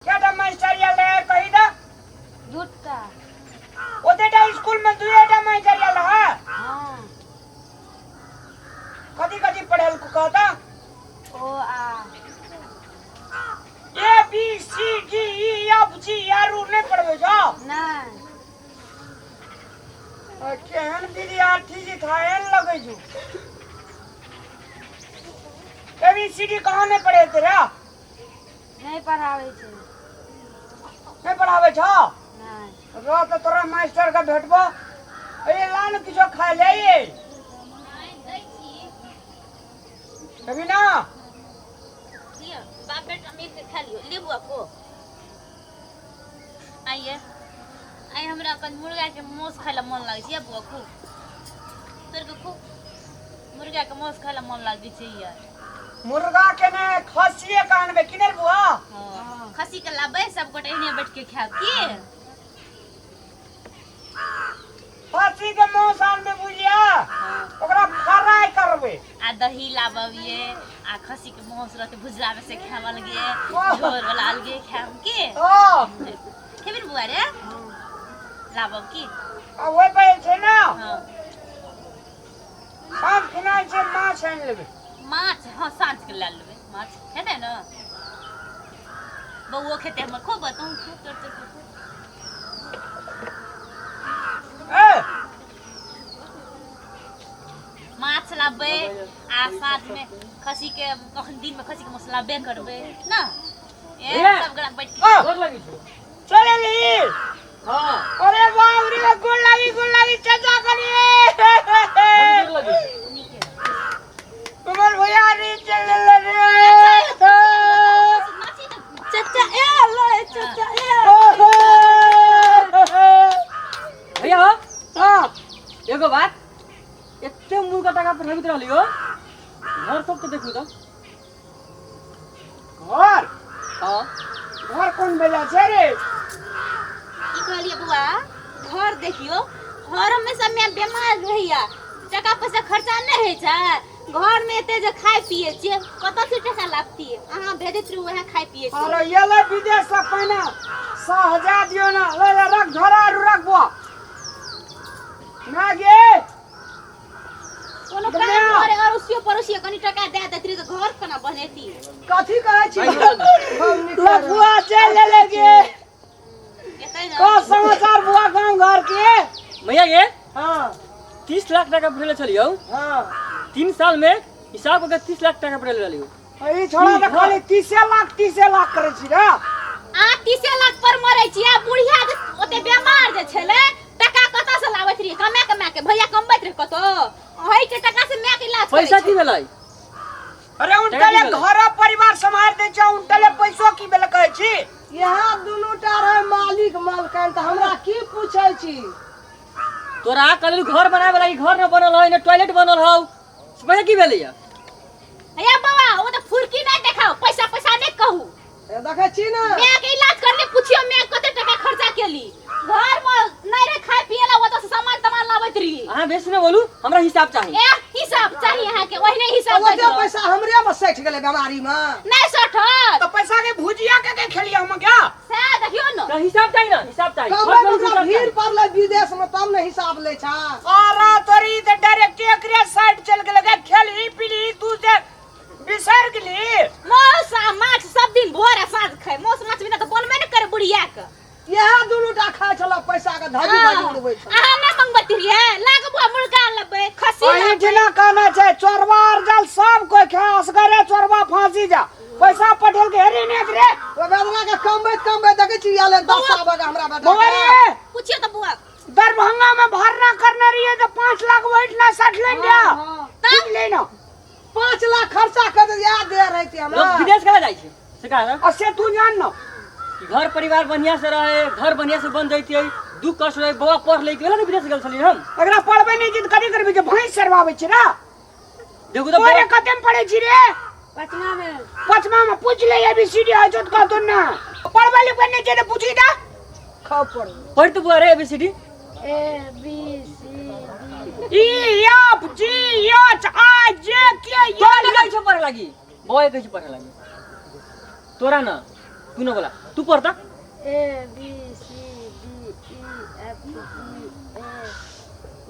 केटा master Yale कही दा झूठा ओतेटा स्कूल में दुएटा मास्टर याले हां कदी कदी पढ़ल को कहता ओ आ A B C D E F G आरू नहीं पढ़बे जा नहीं केहन विद्यार्थी जी था एन लगे जो ए बी सी डी कहां नहीं पढ़े तेरा नहीं पढ़ावे छे नहीं पढ़ावे छ नहीं रो तो तोरा मास्टर का भेटबो ए लान किछो खा ले ये कभी ना लियो बाप बेटा मिल के खा लियो लेबू आपको आइए आई हमरा अपन मुर्गा के मांस खाइला मन लागे छै बुआ खूब तोर के खूब मुर्गा के मांस खाइला मन लागे छै यार मुर्गा के ने खसिए कानबे किनर बुआ हां खसी के लाबे सब गोटे एने बैठ के खाब की खसी के मांस आनबे बुझिया ओकरा फ्राई करबे आ दही लाबबिए आ खसी के मांस रहते भुजला में से खावा लगे झोर वाला अलगे खाम के हां खेबिन बुआ रे लाबब की आ ओइ पे छै ना हां साँझ खिनाइ छै माछ आनि लेबे माछ हाँ साँझ के ला लेबे माछ खेते न बउओ खेते हमर खूब तुम खूब करते ए माछ लाबे आ साथ में खसी के कखन दिन में खसी के मसाला बे करबे ना ए सब गड़ा बैठ के गोर लगी चले ली हां अरे बाप रे गोर लगी चाचा करिए गोर लगी नीके तुम्हार भैया रे चले रे चाचा ए ले चाचा ए भैया हां एगो बात एते मुर्गा टाका पर खरीद रहलियो घर सब तो देखू तो घर हां घर कौन बेला छै रे की कहलिए बुआ घर देखियो घर हमेशा में बीमार रहिया टका पैसा खर्चा नहीं है छै घर में एते जे खाय पिए छिए कत से टका लागती है अहाँ भेजत रहू वह खाय पिए छिए अरे ये ले विदेश से पहिने 1000 दियो ना ले रख झोरा रखबो ना गे कोनो काम करे और उसियो पड़ोसियो कनी टका दे देती तो घर केना बनेती कथी कहै छी लफुआ चल ले गे एतै न का समाचार बुआ गांव घर के भैया ये हां 30 लाख टाका भरले छलियो हां 3 साल में हिसाब करके 30 लाख टाका भरले रहलियो ई छोड़ा त खाली 30 लाख करे छी रे आ 30 लाख पर मरै छी आ बुढ़िया ओते बीमार जे छले टका कता से लाबैत रही कमा के भैया कमबैत रहे कतो ओही के टका से मैं के इलाज पैसा की भेलै अरे उनटले घर परिवार संभाल दे छ उनटले पैसो की बेल कहै छी यहाँ दुनू टा रहे मालिक मालकान त हमरा की पूछै छी तोरा कल घर बनाए वाला घर न बनल है न टॉयलेट बनल हौ पैसा की भेलै या या बाबा ओ त फुरकी नहीं देखाओ पैसा पैसा नहीं कहू देखै छी ना मैं के इलाज करले पूछियो मैं कते टका खर्चा केली घर में नहीं रे खाए पिएला ओत से सामान तमान लाबैत रही अहाँ बेसी न बोलू हमरा हिसाब चाहिए ए हिसाब चाहिए यहाँ के वही हिसाब ओते पैसा हमरे में सठ गेले बीमारी में नहीं सठत तो पैसा के भुजिया के खेलिए हम क्या से देखियो न तो हिसाब चाहिए ना हिसाब चाहिए कब भीड़ पड़ले विदेश में तब ने हिसाब ले छा अरे तोरी त डायरेक्ट एकरे साइड चल गेले गे खेली पीली तू जे बिसर गेली मौसा माछ सब दिन भोर साँझ खाए मौस माछ बिना तो बनबे नहीं करे बुढ़िया के यह दुनू टा खाय छला पैसा के धाजी धाजी उड़बै छ अहाँ नहीं मंगबती रहिए लागबो मुर्गा लेबै खस्सी अही लेबै जिना कहना छै चोरबा जाल सब कोई खा असगरे चोरबा फांसी जा पैसा पटेल के हेरी ने रे ओ बेदला के कमबे देखे छी आले 10 आबे हमरा बेटा मोरे पूछिए तो बुआ दरभंगा में भरना करना रही है तो 5 लाख वैट ना 60 ले लिया तब ले ना 5 लाख खर्चा कर दे याद दे रही थी हमरा लोग विदेश कहा जाय छै से कहा ना असे तू जान ना घर परिवार बढ़िया से रहे घर बढ़िया से बन जैतियै दुख कष्ट रहे बवा पढ़ ले गेल न विदेश गेल छली हम अगला पढ़बे नहीं जित कदी करबे जे भैंस सरवावे छी ना देखू तो तोरे कते में पढ़े छी रे पांचवा में पूछ ले एबीसीडी है जो कह तो ना पढ़बे लिखबे नहीं जे पूछी दा खा पढ़ तो बुआ रे A B C D A B C E F G H I J K ये कहै छ पढ़े लागी बॉय कहै छ पढ़े लागी तोरा ना तू ना बोला तू पढ़ता A B C D E F G H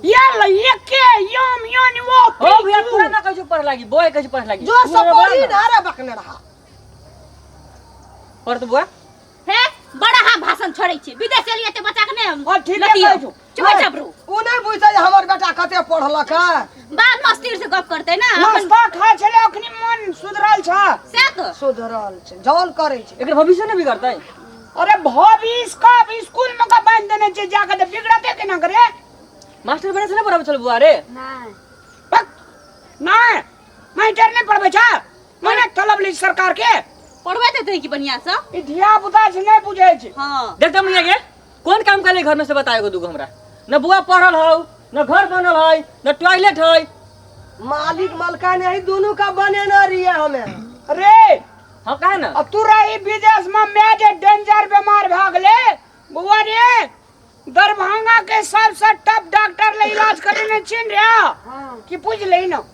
यार लेके यम यानी वो हो भैया तू ना कैसे पढ़ लागी बोए कैसे पढ़ लागी जो तू ना सब बोला बोली ना। ना रे बकने रहा पढ़ तो बुआ हे बड़ा हा भाषण छोड़ै छी विदेश चलिए ते बच्चा के ने हां ठीक है लतियो। कहै छु चुप चाप रू उ नहीं बुझै जे हमर बेटा कते पढ़लक है बात मस्ती से गप करते ना अपन नाश्ता खाय छले अखनी मन सुधरल छ से तो सुधरल छ जौन करै छ एकर भविष्य नहीं बिगड़ता है अरे भविष्य का स्कूल में का बांध देने छ जाके तो बिगड़ते के ना करे मास्टर बने से ना पढ़ावे चल बुआ रे नहीं नहीं मास्टर नहीं पढ़बे छ मैंने तलब ली सरकार के पढ़बै ते की बढ़िया से ई धिया पुता से नहीं बुझै छ हां देखता मैं ये कौन काम कर ले घर में से बताएगो दूगो हमरा न बुआ पढ़ल हौ न घर बनल है न टॉयलेट है मालिक मलकान यही दोनों का बने ना रिया हमें अरे हाँ काहे ना अब तू रही विदेश में मैं जे डेंजर बीमार भाग ले बुआ रे दरभंगा के सबसे टॉप डॉक्टर ले इलाज करने चिन रे हाँ कि पूछ ले ना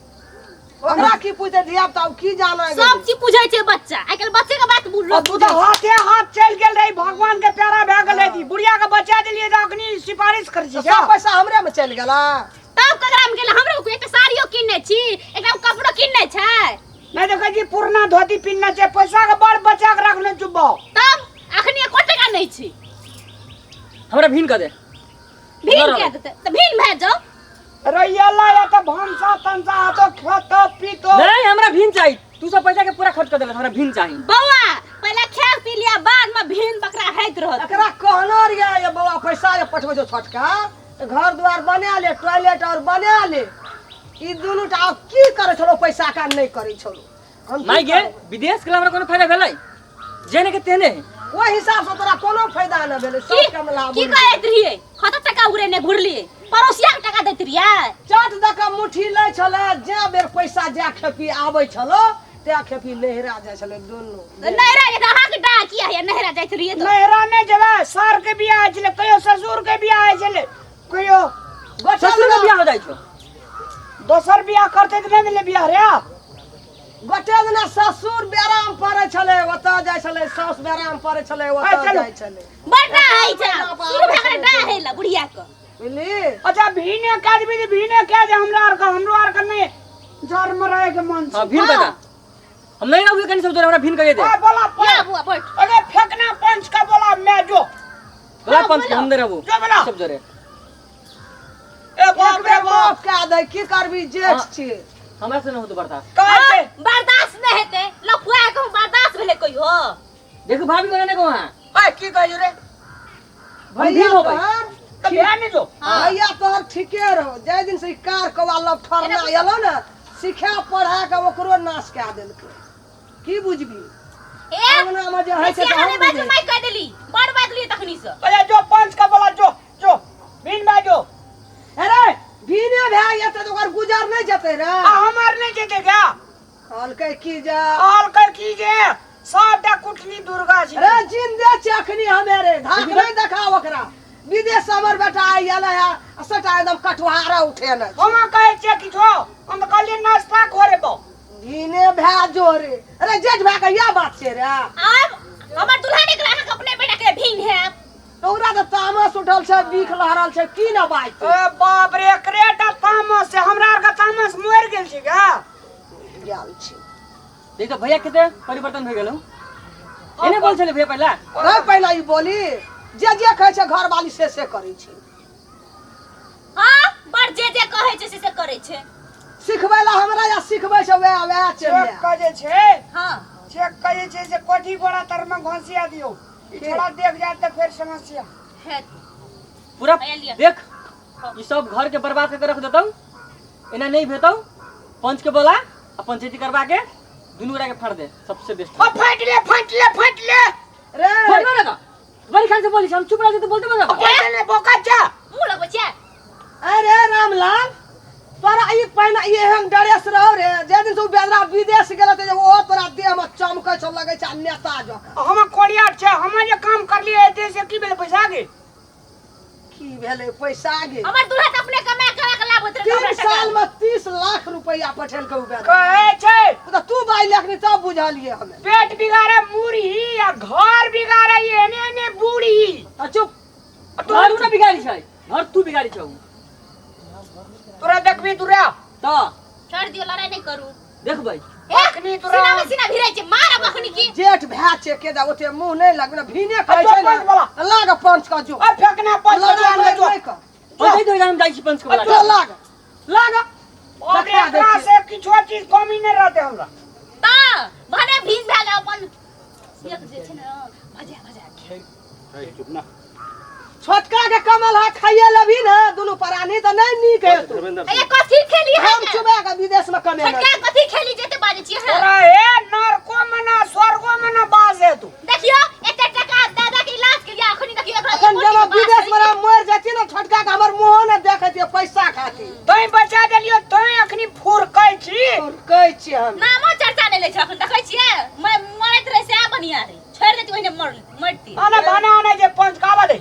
हमरा की पूछे धिया पुता की जाना है सब चीज पूछै छै बच्चा आइकाल बच्चे के बात बुझ लो तू तो हाथे हाथ चल गेल रही भगवान के प्यारा भए गेल रही बुढ़िया के बचा दिलिए तो अखनी सिफारिश कर छी सब पैसा हमरे में चल गेला तब ककरा में गेल हमरो को एक साड़ियो किनने छी एकटा कपड़ो किनने छै नहीं देखे जी पुरना धोती पिनना छै पैसा के बड़ बचा के रखने चुब्बो तब अखनी एको टका नहीं छी हमरा भीन कर दे भीन के देते त भीन भेज जाओ रैयाला या तो भंसा तंसा तो खेतो पीतो नहीं हमरा भीन चाहिए तू सब पैसा के पूरा खर्च कर देला हमरा भीन चाहिए बौआ पहले खा पी लिया बाद में भीन बकरा हैत रहत एकरा कहना रिया ये बाबा पैसा रे पठबे जो छोटका घर द्वार बना ले टॉयलेट और बना ले ई दुनु टा की करे छलो पैसा का नहीं करे छलो हम नहीं गे विदेश के हमरा कोनो फायदा भेलै जेने के तेने वो हिसाब से तोरा कोनो फायदा न भेले सब कम लाभ की कहैत रहिए खत टका उड़े ने घुरलिए पड़ोसिया के टका दैत रहिए चाट दका मुट्ठी ले छले जे बेर पैसा जा खेपी आबै छलो ते खेपी नहरा जाय छले दुनु नहरा के कहा के डा किया है नहरा जाइत रहिए तो नहरा ने जबे सर के बियाह आय छले कहियो ससुर के बियाह आय छले कहियो ससुर के बियाह हो जाइ छो दोसर बियाह करते त नहीं मिले बियाह रे गोटे दिन ससुर बेराम पड़े छले ओता जाय छले सास बेराम पड़े छले ओता जाय छले बड़ा है जा शुरू भगरे डा है ला बुढ़िया को बुझली अच्छा भीने काज भी भीने काज हमरो आर का नहीं जर मराए के मन हां भीन का हम नहीं ना हुए कनी सब जोरे हमरा भीन कहिए दे आ बोला या बुआ बैठ अरे फेंकना पंच का बोला मैं जो बोला पंच के हम दे रहबो जो बोला सब जोरे ए बाप रे बाप का दे की करबी जेठ छी हमरा से न हो तो बर्दाश्त काहे बर्दाश्त नहीं हेते लफुआ को बर्दाश्त भेले कोई हो देखो भाभी कोने ने को हां ए की कहू रे भैया भैया तोहर तो क्या नहीं जो हाँ। भैया तोहर ठीके रहो जय दिन से कार कवा लब ठरना एलो ना सिखा पढ़ा के ओकरो नाश कए देलकै की बुझबी ए अंगना में जे है से से हमें हम बात बुझै मैं कह देली बड़ बात लिए तखनी से अरे जो पंच का बोला जो बिन में जो अरे बिने भाई ये तो ओकर गुजर नहीं जते रे हमार नहीं जते क्या कहलकै की जा कहलकै की जे सबटा कुटनी दुर्गा छी अरे जिंदे चखनी हमेरे धाक नहीं देखा ओकरा विदेश हमर बेटा आइला है सटा एकदम कटवारा उठे न हम कहे छे कि छो हम कहलिए नाश्ता करे बो बिने भाई जोरे अरे जेठ भाई का या बात छे रे अब हमर दुल्हा निकला है अपने बेटा के भीन है तोरा त तामस उठल छै बीख लहरल छै की न बात ए बाप रे एकरेटा तामस से हमरा आर का तामस मर गेल छी का गेल छी देख तो भैया केते परिवर्तन भ गेलौ एने बोल छले भैया पहला नहीं पहला ई बोली जे कहे छै घर वाली से करै छी हां बड़ जे कहे छै से करे छै सिखबै ला हमरा या सिखबै छै वे चले कहे छै हां चेक कहे छै से कोठी गोड़ा तर में घोसिया दियो थोड़ा देख जाए तो फिर समस्या है पूरा भैया लिया। देख ई सब घर के बर्बाद करके रख देतौ एना नहीं भेतौ पंच के बोला आ पंचायती करवा के दुनू रा के फाड़ दे सबसे बेस्ट ओ फाट ले रे फाड़ ना बड़ी खान से बोली हम चुप रह तो बोलते बना फाट ले बोका जा मुंह लगो छे अरे रामलाल तोरा ई पहिना ई हम ड्रेस रहो रे जे दिन तू बेदरा विदेश गेल त ओ तोरा देह में चमकै छ लगे छ नेता जका हम कोड़िया छ हम जे काम कर लिए एते से की भेले पैसा गे की भेले पैसा गे हमर दुल्हा त अपने कमा के लाभ आबत रे 3 साल में 30 लाख रुपया पठेल के उबे कहे छै तो तू बाई लाख नहीं तब बुझालिए हमें पेट बिगाड़े मुरी या घर बिगाड़े एने ने बूढ़ी चुप घर तू बिगाड़ी छै घर तू बिगाड़ी छौ तोरा देखबी तुरा तो छोड़ दियो लड़ाई नहीं करू देख भाई अखनी तोरा सीना में सीना भिड़ै छै मार बखनी की जेठ भै छे के दा ओते मुंह नहीं लगना भीने कहै अच्छा, छै पंच बोला। ना लाग पंच का जो आ फेंकना पंच लगा ले जो नहीं कर पंचायत में हम जाइ छी पंच के जो बोला लाग लाग अब देखा एकरा देखिए। से किछो चीज कमी नहीं रहते हमरा ता भने भीन भेल अपन एक जे छै न भजा छोटका के कमल है खाइए लभी ना दोनों परानी तो नहीं नीक है तू ए कथी खेली है हम चुबा के विदेश में कमे छोटका कथी खेली जेते बाजे छी तोरा हे नरको में ना स्वर्गो में ना बाजे तू देखियो एते टका दादा के इलाज के लिए अखनी देखियो एकरा अपन जब विदेश में मर जाती ना छोटका के हमर मुंह न देखत पैसा खाती तई बचा देलियो तई अखनी फुरकै छी और कहै छी हम नामो चर्चा नहीं ले छै अखन देखै छियै मैं मरैत रहे से आ बढ़िया रे छोड़ देती ओहिने मरती आने बना आने जे पंच कावा दे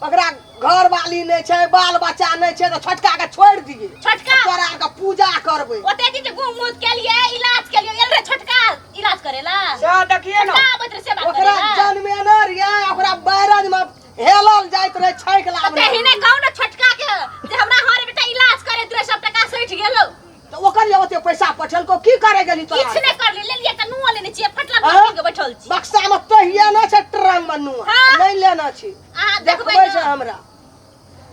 ओकरा घर वाली नहीं छै बाल बच्चा नहीं छै तो छोटका के छोड़ दिए छोटका तोरा के पूजा करबै ओते दिन गुम मुद के लिए इलाज के लिए एल रे छोटका इलाज करेला से देखिए ना छोटका आबत रे सेवा ओकरा करेला जन्मे न रिया ओकरा बैरज में हेलल जाइत रहे छैक ते लाबना हिने कहू ना छोटका के जे हमरा हर बेटा इलाज करे तोरे सब टका सैठ गेलो तो ओकर जे ओते पैसा पठल को की करे गेली तोरा किछ नहीं कर ले लिए त नुआ लेने छियै फटला हाँ? बन के बैठल छी बक्सा में तहिया न छै ट्रम बनू हाँ? नहीं लेना छी आ देखबै देखबै छै हमरा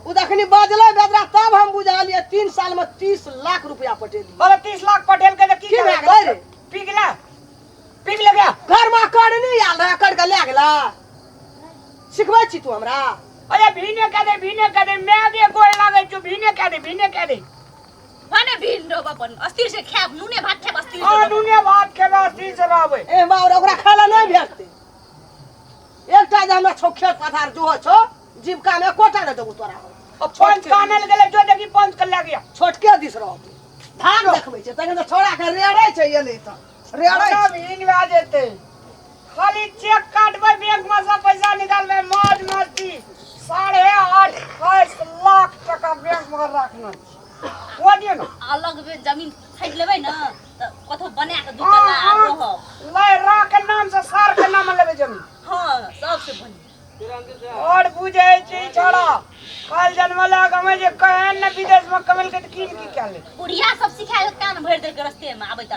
उ दखनी बाजले बेदरा तब हम बुझालिए 3 साल में 30 लाख रुपया पटेली बोले 30 लाख पटेल के की की करे भए गेलै रे? पी गया घर में कर नहीं आल रहा कर के ले गेला सिखबै छी तू हमरा अरे भीने कह दे मैं दे कोई लागे जो भीने कह दे भने भीन रो अपन अस्थिर से खाब नुने भात खाब अस्थिर आ से दुनिया बात के वास्ते से रहबै ए बाउर ओकरा खाला नहीं भेटते एकटा जे हमरा छोखे पथार जो छो जीविका में कोटा न देबू तोरा अब पंच कानल गेले जो देखी पंच कर ले गया छोटके दिस रह धान देखबै छै तखन तो छोड़ा के रेड़ै छै एले त रेड़ै ना छै भीन आ जेते खाली चेक काटबै बैंक में से पैसा निकालबै मौज मस्ती 8.5 लाख टका बैंक में रखना वो दियो ना अलग में जमीन खरीद लेबै न त कथो बना के दू तल्ला आ रहब लै रा के नाम से सार के नाम लेबै जमीन हां सबसे बनी और बुझे छी छोड़ा काल जन्मला गमे जे कहन न विदेश में कमल के कीन की क्या ले बुढ़िया सब सिखाए कान भर दे के रस्ते में आबैत